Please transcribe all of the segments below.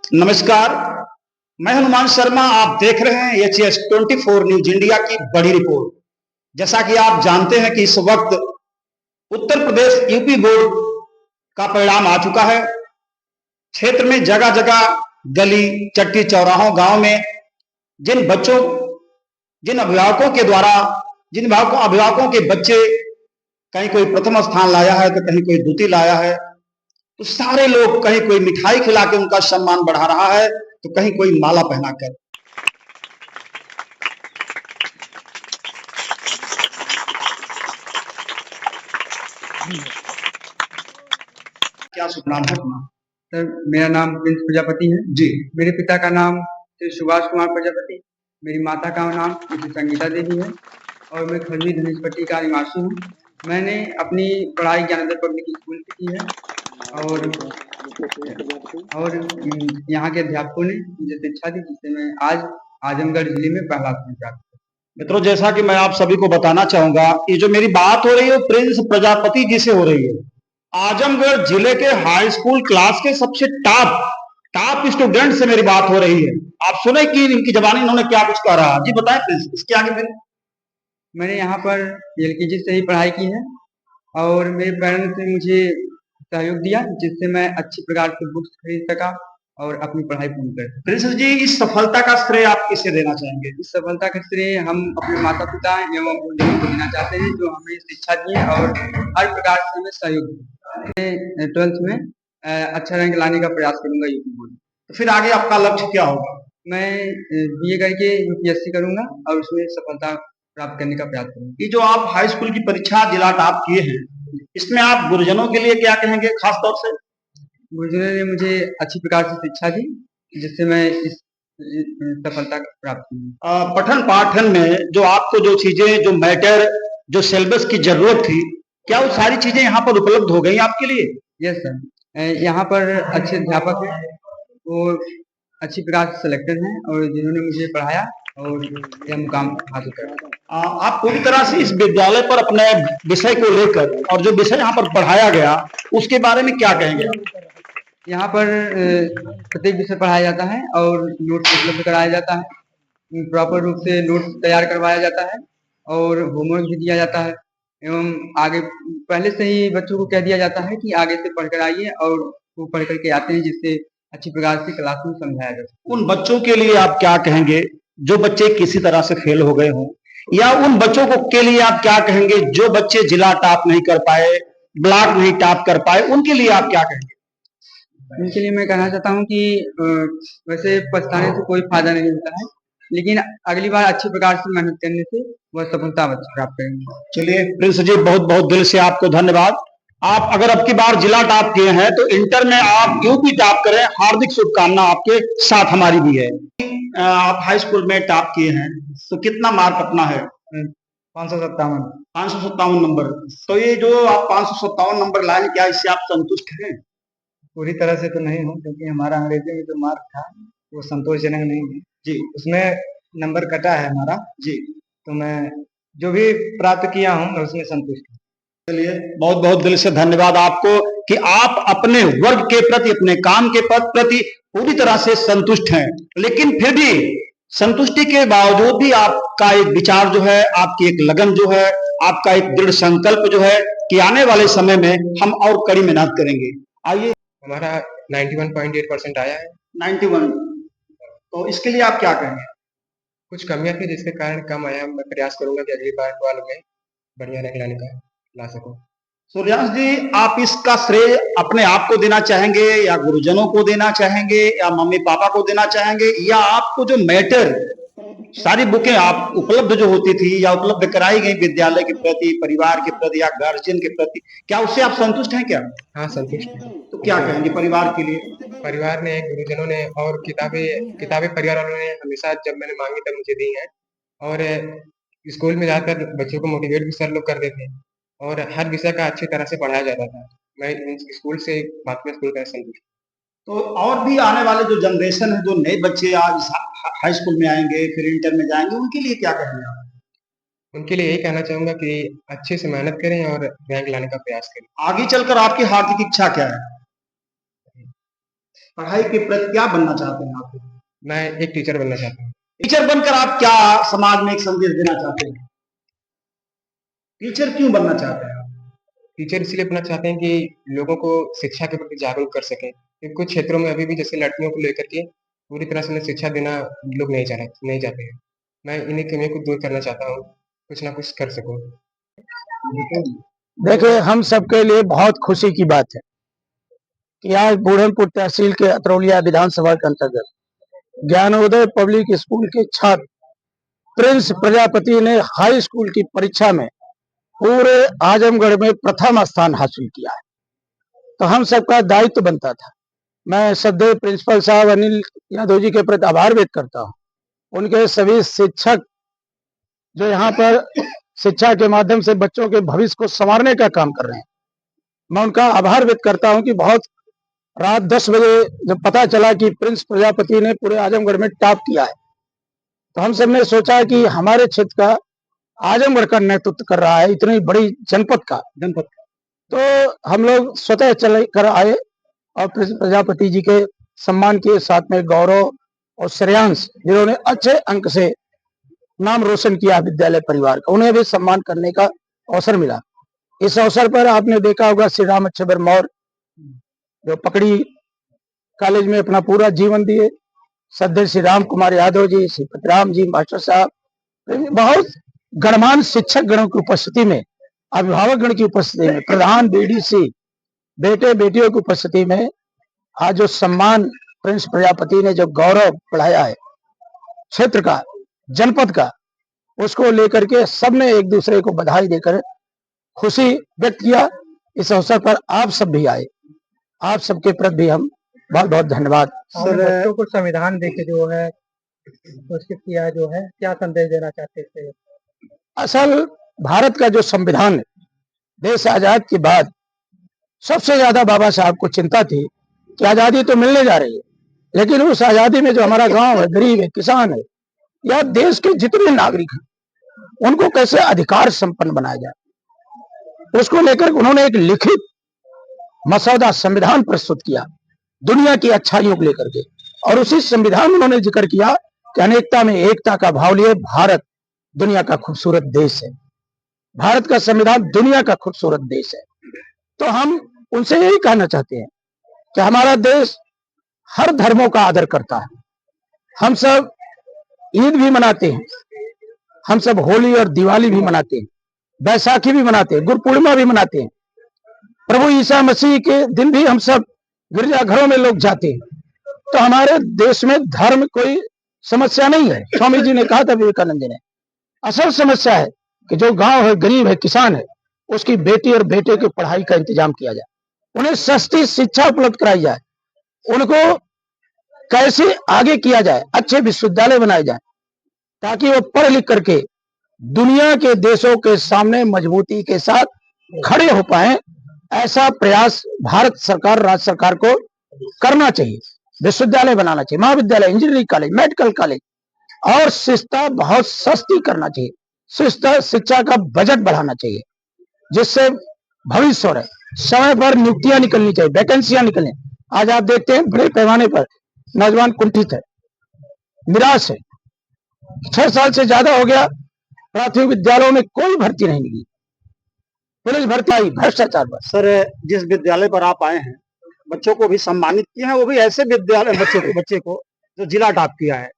नमस्कार, मैं हनुमान शर्मा। आप देख रहे हैं HS24 न्यूज इंडिया की बड़ी रिपोर्ट। जैसा कि आप जानते हैं कि इस वक्त उत्तर प्रदेश यूपी बोर्ड का परिणाम आ चुका है। क्षेत्र में जगह जगह गली चट्टी चौराहों गांव में जिन बच्चों जिन अभिभावकों के द्वारा जिन अभिभावकों के बच्चे कहीं कोई प्रथम स्थान लाया है तो कहीं कोई द्वितीय लाया है, तो सारे लोग कहीं कोई मिठाई खिला के उनका सम्मान बढ़ा रहा है तो कहीं कोई माला पहनाकर। क्या शुभ नाम है अपना? सर, मेरा नाम प्रिंस प्रजापति है जी। मेरे पिता का नाम श्री सुभाष कुमार प्रजापति, मेरी माता का नाम श्री संगीता देवी है और मैं खरवी धनेशपट्टी का निवासी हूँ। मैंने अपनी पढ़ाई ज्ञानोदय पब्लिक स्कूल से की है और यहाँ के अध्यापकों ने मुझे शिक्षा दी, जिससे मैं आज आजमगढ़ जिले में पहला स्थान प्राप्त किया। मित्रों, जैसा कि मैं आप सभी को बताना चाहूंगा, ये जो मेरी बात हो रही है प्रिंस प्रजापति जी से हो रही है। आजमगढ़ जिले के हाई स्कूल क्लास के सबसे टॉप स्टूडेंट से मेरी बात हो रही है। आप सुने कि इनकी जबानी इन्होंने क्या कुछ कह रहा। जी बताएं प्रिंस, इसके आगे फिर। मैंने यहाँ पर LKG से ही पढ़ाई की है और मेरे पेरेंट्स ने मुझे सहयोग दिया, जिससे मैं अच्छी प्रकार से बुक्स खरीद सका और अपनी पढ़ाई पूर्ण कर सका। प्रिंस जी, इस सफलता का श्रेय आप किसे देना चाहेंगे? इस सफलता का श्रेय हम अपने माता पिता एवं गुरुजनों को देना चाहते हैं, जो हमें शिक्षा दिए और हर प्रकार से हमें सहयोग दिए। मैं 12th में अच्छा रैंक लाने का प्रयास करूंगा यूपी बोर्ड। तो फिर आगे आपका लक्ष्य क्या होगा? मैं BA करके UPSC करूंगा और उसमें सफलता प्राप्त करने का प्रयास करूंगा। ये जो आप हाई स्कूल की परीक्षा जिला टॉप किए हैं, इसमें आप गुरुजनों के लिए क्या कहेंगे खास तौर से? गुरुजनों ने मुझे अच्छी प्रकार से शिक्षा दी, जिससे मैं इस सफलता प्राप्त की। पठन पाठन में जो आपको जो चीजें जो मैटर जो सिलेबस की जरूरत थी, क्या वो सारी चीजें यहाँ पर उपलब्ध हो गई आपके लिए? यस सर, यहाँ पर अच्छे अध्यापक हैं, वो अच्छी प्रकार से सिलेक्टेड हैं और जिन्होंने मुझे पढ़ाया और यह मुकाम हासिल करा। आप पूरी तरह से इस विद्यालय पर अपने विषय को लेकर और जो विषय यहाँ पर पढ़ाया गया उसके बारे में क्या कहेंगे? यहाँ पर प्रत्येक विषय पढ़ाया जाता है और नोट्स उपलब्ध कराया जाता है, प्रॉपर रूप से नोट्स तैयार करवाया जाता है और होमवर्क भी दिया जाता है एवं आगे पहले से ही बच्चों को कह दिया जाता है कि आगे से पढ़ कर आइए और वो पढ़ करके आते हैं, जिससे अच्छी प्रकार से क्लास में समझाया जाता है। उन बच्चों के लिए आप क्या कहेंगे जो बच्चे किसी तरह से फेल हो गए हों, या उन बच्चों को के लिए आप क्या कहेंगे जो बच्चे जिला टॉप नहीं कर पाए, ब्लॉक नहीं टॉप कर पाए, उनके लिए आप क्या कहेंगे? उनके लिए मैं कहना चाहता हूँ कि वैसे पछताने से कोई फायदा नहीं होता है, लेकिन अगली बार अच्छी प्रकार से मेहनत करने से वह सफलता प्राप्त करेंगे। चलिए प्रिंस जी, बहुत बहुत दिल से आपको धन्यवाद। आप अगर अब की बार जिला टॉप किए हैं तो इंटर में आप यूपी टॉप करें, हार्दिक शुभकामना आपके साथ हमारी भी है। आप हाई स्कूल में टॉप किए हैं तो कितना मार्क अपना है? 557 नंबर। तो ये जो आप 557 नंबर लाए, क्या इससे आप संतुष्ट हैं? पूरी तरह से तो नहीं हूँ, क्योंकि हमारा अंग्रेजी में जो मार्क था वो संतोषजनक नहीं है जी, उसमें नंबर कटा है हमारा जी, तो मैं जो भी प्राप्त किया हूँ मैं उसमें संतुष्ट हूँ। चलिए, बहुत बहुत दिल से धन्यवाद आपको कि आप अपने वर्ग के प्रति, अपने काम के प्रति पूरी तरह से संतुष्ट हैं, लेकिन फिर भी संतुष्टि के बावजूद भी आपका एक विचार जो है, आपकी एक लगन जो है, आपका एक दृढ़ संकल्प जो है कि आने वाले समय में हम और कड़ी मेहनत करेंगे। आइए, हमारा 91.8% आया है। 91। तो इसके लिए आप क्या कहेंगे? कुछ कमियां थी जिसके कारण कम आया, मैं प्रयास करूंगा कि अगली बार वालों में बढ़िया रैंक लाने का ला सकूं। सूर्यांश जी, आप इसका श्रेय अपने आप को देना चाहेंगे या गुरुजनों को देना चाहेंगे या मम्मी पापा को देना चाहेंगे, या आपको जो मैटर सारी बुकें आप उपलब्ध जो होती थी या उपलब्ध कराई गई विद्यालय के प्रति, परिवार के प्रति या गार्जियन के प्रति, क्या उससे आप संतुष्ट हैं क्या? हाँ, संतुष्ट है। तो क्या कहेंगे परिवार के लिए? परिवार ने, गुरुजनों ने और किताबें परिवार वालों ने हमेशा जब मैंने मांगी तब मुझे दी हैं और स्कूल में जाकर बच्चों को मोटिवेट भी सर लोग करते थे और हर विषय का अच्छी तरह से पढ़ाया जाता था। मैं स्कूल से महात्मा स्कूल का संतुष्ट। तो और भी आने वाले जो जनरेशन है, जो नए बच्चे आज हाई स्कूल में आएंगे फिर इंटर में जाएंगे, उनके लिए क्या कहेंगे आप? उनके लिए यही कहना चाहूंगा कि अच्छे से मेहनत करें और रैंक लाने का प्रयास करें। आगे चलकर आपकी हार्दिक इच्छा क्या है? पढ़ाई के प्रति क्या बनना चाहते हैं आप? मैं एक टीचर बनना चाहता हूँ। टीचर बनकर आप क्या समाज में एक संदेश देना चाहते हैं? टीचर क्यों बनना चाहते हैं आप? टीचर इसलिए बनना चाहते हैं कि लोगों को शिक्षा के प्रति जागरूक कर सकें। क्योंकि कुछ क्षेत्रों में अभी भी जैसे लड़कियों को लेकर के पूरी तरह से उन्हें शिक्षा देना लोग नहीं चाहते हैं। मैं इन्हीं कमियों को दूर करना चाहता हूँ, कुछ ना कुछ कर सकूँ। देखिए, हम सबके लिए बहुत खुशी की बात है कि आज बुरहानपुर तहसील के अतरौलिया विधानसभा के अंतर्गत ज्ञानोदय पब्लिक स्कूल के छात्र प्रिंस प्रजापति ने हाई स्कूल की परीक्षा में पूरे आजमगढ़ में प्रथम स्थान हासिल किया है। तो हम सबका दायित्व बनता था। मैं श्रद्धेय प्रिंसिपल साहब अनिल यादव जी के प्रति आभार व्यक्त करता हूँ। उनके सभी शिक्षक जो यहाँ पर शिक्षा के माध्यम से बच्चों के भविष्य को संवारने का काम कर रहे हैं, मैं उनका आभार व्यक्त करता हूँ कि बहुत रात 10 बजे जब पता चला कि प्रिंस प्रजापति ने पूरे आजमगढ़ में टॉप किया है, तो हम सब ने सोचा कि हमारे क्षेत्र का आजमगढ़ का नेतृत्व कर रहा है इतनी बड़ी जनपद, तो हम लोग स्वतः चल कर आए और प्रिंस प्रजापति जी के सम्मान किए, साथ में गौरव और श्रेयांश जिन्होंने अच्छे अंक से नाम रोशन किया विद्यालय परिवार का, उन्हें भी सम्मान करने का अवसर मिला। इस अवसर पर आपने देखा होगा श्री राम अच्छबर मौर्य जो पकड़ी कॉलेज में अपना पूरा जीवन दिए, श्रद्धेय श्री राम कुमार यादव जी, श्री पतराम जी मास्टर साहब, बहुत गणमान्य शिक्षक गणों की उपस्थिति में, अभिभावक गण की उपस्थिति में, प्रधान बीडीसी बेटे बेटियों की उपस्थिति में आज जो सम्मान प्रिंस प्रजापति ने जो गौरव बढ़ाया है क्षेत्र का, जनपद का, उसको लेकर के सबने एक दूसरे को बधाई देकर खुशी व्यक्त किया। इस अवसर पर आप सब भी आए, आप सबके प्रति भी हम बहुत बहुत धन्यवाद। सर, बच्चों को संविधान देके जो है घोषित किया जो है, क्या संदेश देना चाहते थे? असल भारत का जो संविधान है, देश आजाद के बाद सबसे ज्यादा बाबा साहब को चिंता थी कि आजादी तो मिलने जा रही है, लेकिन उस आजादी में जो हमारा गांव है, गरीब है, किसान है, या देश के जितने नागरिक हैं, उनको कैसे अधिकार संपन्न बनाया जाए, उसको लेकर उन्होंने एक लिखित मसौदा संविधान प्रस्तुत किया दुनिया की अच्छाइयों को लेकर के। और उसी संविधान में उन्होंने जिक्र किया कि अनेकता में एकता का भाव लिए भारत दुनिया का खूबसूरत देश है, भारत का संविधान दुनिया का खूबसूरत देश है। तो हम उनसे यही कहना चाहते हैं कि हमारा देश हर धर्मों का आदर करता है। हम सब ईद भी मनाते हैं, हम सब होली और दिवाली भी मनाते हैं, बैसाखी भी मनाते हैं, गुरु पूर्णिमा भी मनाते हैं, प्रभु ईसा मसीह के दिन भी हम सब गिरजाघरों में लोग जाते हैं। तो हमारे देश में धर्म कोई समस्या नहीं है। स्वामी जी ने कहा था, विवेकानंद जी ने, असल समस्या है कि जो गांव है, गरीब है, किसान है, उसकी बेटी और बेटे की पढ़ाई का इंतजाम किया जाए, उन्हें सस्ती शिक्षा उपलब्ध कराई जाए, उनको कैसे आगे किया जाए, अच्छे विश्वविद्यालय बनाए जाए ताकि वो पढ़ लिख करके दुनिया के देशों के सामने मजबूती के साथ खड़े हो पाए। ऐसा प्रयास भारत सरकार, राज्य सरकार को करना चाहिए। विश्वविद्यालय बनाना चाहिए, महाविद्यालय, इंजीनियरिंग कॉलेज, मेडिकल कॉलेज, और शिक्षा बहुत सस्ती करना चाहिए। शिक्षा का बजट बढ़ाना चाहिए जिससे भविष्य हो रहे समय पर नियुक्तियां निकलनी चाहिए, वैकेंसियां निकलनी। आज आप देखते हैं बड़े पैमाने पर नौजवान कुंठित है, निराश है। 6 साल से ज्यादा हो गया, प्राथमिक विद्यालयों में कोई भर्ती नहीं निकली, पुलिस भर्ती आई, भ्रष्टाचार पर। सर, जिस विद्यालय पर आप आए हैं, बच्चों को भी सम्मानित किए हैं, वो भी ऐसे विद्यालय बच्चे को जो जिला टॉप किया है।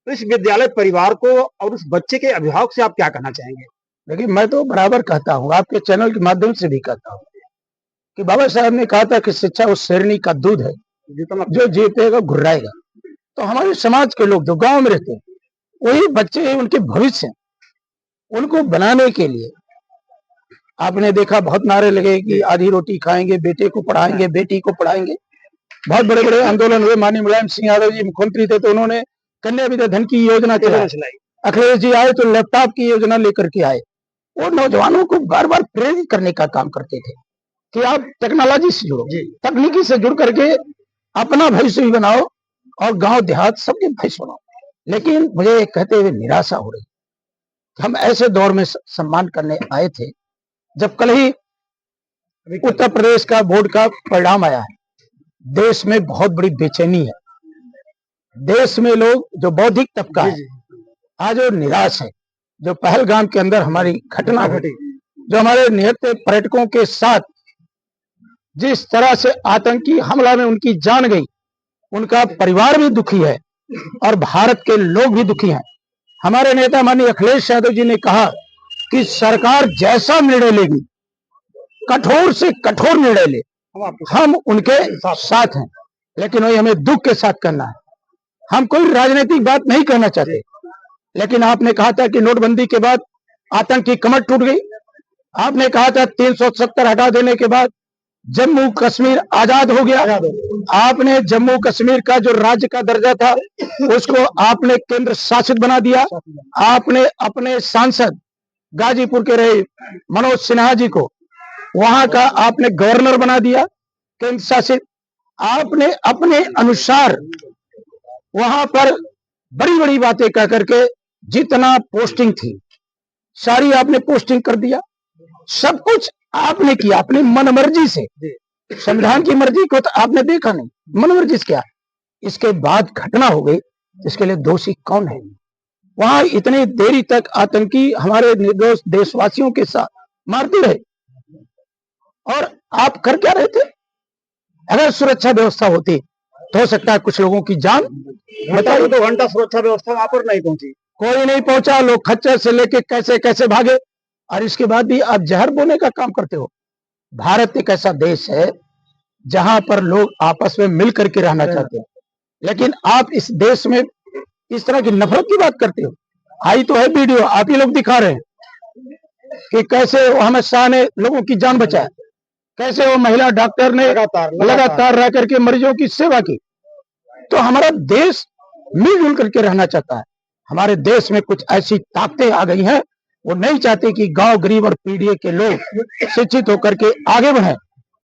तो इस विद्यालय परिवार को और उस बच्चे के अभिभावक से आप क्या कहना चाहेंगे? देखिए, मैं तो बराबर कहता हूँ, आपके चैनल के माध्यम से भी कहता हूँ कि बाबा साहब ने कहा था कि शिक्षा उस शेरनी का दूध है जो जीतेगा घुर्राएगा। तो हमारे समाज के लोग जो गांव में रहते हैं, वही बच्चे उनके भविष्य हैं, उनको बनाने के लिए आपने देखा बहुत नारे लगे कि आधी रोटी खाएंगे, बेटे को पढ़ाएंगे, बेटी को पढ़ाएंगे। बहुत बड़े बड़े आंदोलन हुए। माननीय मुलायम सिंह यादव जी मुख्यमंत्री थे तो उन्होंने कन्या विद्या धन की योजना चलाई। अखिलेश जी आए तो लैपटॉप की योजना लेकर के आए। वो नौजवानों को बार बार प्रेरित करने का काम करते थे कि आप टेक्नोलॉजी से जुड़ो, तकनीकी से जुड़ करके अपना भविष्य भी बनाओ और गांव देहात सबके भविष्य बनाओ। लेकिन मुझे कहते हुए निराशा हो रही, हम ऐसे दौर में सम्मान करने आए थे जब कल ही उत्तर प्रदेश का बोर्ड का परिणाम आया है देश में बहुत बड़ी बेचैनी है। देश में लोग जो बौद्धिक तबका है आज वो निराश है। जो पहलगाम के अंदर हमारी घटना घटी, जो हमारे निहत्थे पर्यटकों के साथ जिस तरह से आतंकी हमला में उनकी जान गई, उनका परिवार भी दुखी है और भारत के लोग भी दुखी हैं। हमारे नेता माननीय अखिलेश यादव जी ने कहा कि सरकार जैसा निर्णय लेगी, कठोर से कठोर निर्णय ले, हम उनके साथ हैं। लेकिन वही हमें दुख के साथ करना है। हम कोई राजनीतिक बात नहीं करना चाहते, लेकिन आपने कहा था कि नोटबंदी के बाद आतंक की कमर टूट गई। आपने कहा था 370 हटा देने के बाद जम्मू कश्मीर आजाद हो गया। आपने जम्मू कश्मीर का जो राज्य का दर्जा था उसको आपने केंद्र शासित बना दिया। आपने अपने सांसद गाजीपुर के रहे मनोज सिन्हा जी को वहां का आपने गवर्नर बना दिया, केंद्र शासित। आपने अपने अनुसार वहां पर बड़ी बड़ी बातें कह करके जितना पोस्टिंग थी सारी आपने पोस्टिंग कर दिया। सब कुछ आपने किया अपनी मनमर्जी से। संविधान की मर्जी को तो आपने देखा नहीं, मनमर्जी से क्या। इसके बाद घटना हो गई, इसके लिए दोषी कौन है? वहां इतनी देरी तक आतंकी हमारे निर्दोष देशवासियों के साथ मारते रहे और आप कर क्या रहे थे? अगर सुरक्षा व्यवस्था होती तो हो सकता है कुछ लोगों की जान, बताइए। 2 घंटा सुरक्षा व्यवस्था वहां पर नहीं पहुंची, कोई नहीं पहुंचा। लोग खच्चर से लेके कैसे कैसे भागे और इसके बाद भी आप जहर बोने का काम करते हो। भारत एक ऐसा देश है जहां पर लोग आपस में मिल करके रहना चाहते हैं, लेकिन आप इस देश में इस तरह की नफरत की बात करते हो। आई तो है वीडियो, आप ही लोग दिखा रहे हैं कि कैसे अहमद शाह ने लोगों की जान बचाया, कैसे वो महिला डॉक्टर ने लगातार रह करके मरीजों की सेवा की। तो हमारा देश मिलजुल करके रहना चाहता है। हमारे देश में कुछ ऐसी ताकतें आ गई हैं, वो नहीं चाहते कि गांव गरीब और पीड़ित के लोग शिक्षित होकर के आगे बढ़े।